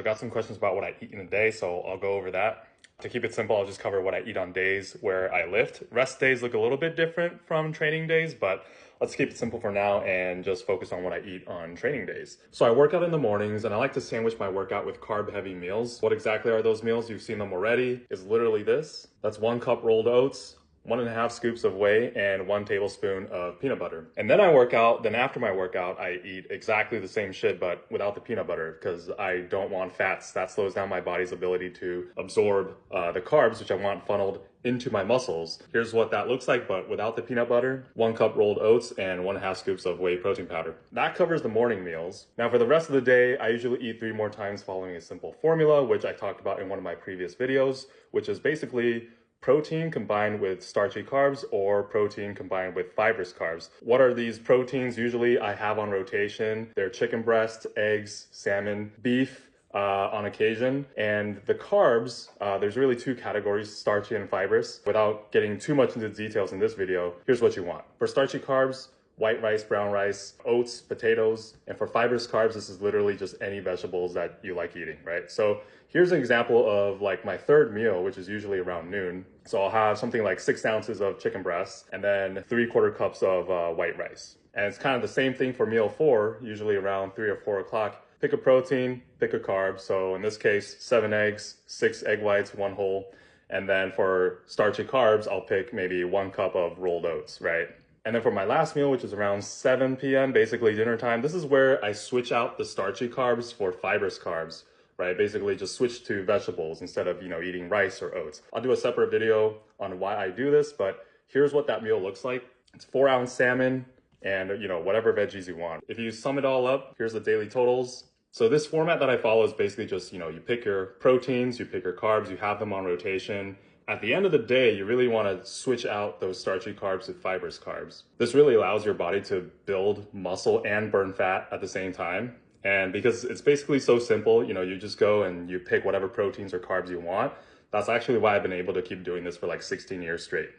I got some questions about what I eat in a day, so I'll go over that. To keep it simple, I'll just cover what I eat on days where I lift. Rest days look a little bit different from training days, but let's keep it simple for now and just focus on what I eat on training days. So I work out in the mornings and I like to sandwich my workout with carb-heavy meals. What exactly are those meals? You've seen them already. It's literally this. That's 1 cup rolled oats, 1.5 scoops of whey, and 1 tablespoon of peanut butter. And then I work out. Then after my workout, I eat exactly the same shit, but without the peanut butter, because I don't want fats. That slows down my body's ability to absorb the carbs, which I want funneled into my muscles. Here's what that looks like, but without the peanut butter: 1 cup rolled oats and 1.5 scoops of whey protein powder. That covers the morning meals. Now for the rest of the day, I usually eat 3 more times following a simple formula, which I talked about in one of my previous videos, which is basically protein combined with starchy carbs or protein combined with fibrous carbs. What are these proteins usually I have on rotation? They're chicken breast, eggs, salmon, beef, on occasion. And the carbs, there's really 2 categories, starchy and fibrous. Without getting too much into the details in this video, here's what you want. For starchy carbs, white rice, brown rice, oats, potatoes. And for fibrous carbs, this is literally just any vegetables that you like eating, right? So here's an example of like my third meal, which is usually around noon. So I'll have something like 6 ounces of chicken breast and then 3/4 cups of white rice. And it's kind of the same thing for meal 4, usually around 3 or 4 o'clock. Pick a protein, pick a carb. So in this case, 7 eggs, 6 egg whites, 1 whole. And then for starchy carbs, I'll pick maybe 1 cup of rolled oats, right? And then for my last meal, which is around 7 p.m., basically dinner time, this is where I switch out the starchy carbs for fibrous carbs, right? Basically just switch to vegetables instead of, eating rice or oats. I'll do a separate video on why I do this, but here's what that meal looks like. It's 4-ounce salmon and, whatever veggies you want. If you sum it all up, here's the daily totals. So this format that I follow is basically just, you pick your proteins, you pick your carbs, you have them on rotation. At the end of the day, you really want to switch out those starchy carbs with fibrous carbs. This really allows your body to build muscle and burn fat at the same time. And because it's basically so simple, you just go and you pick whatever proteins or carbs you want. That's actually why I've been able to keep doing this for like 16 years straight.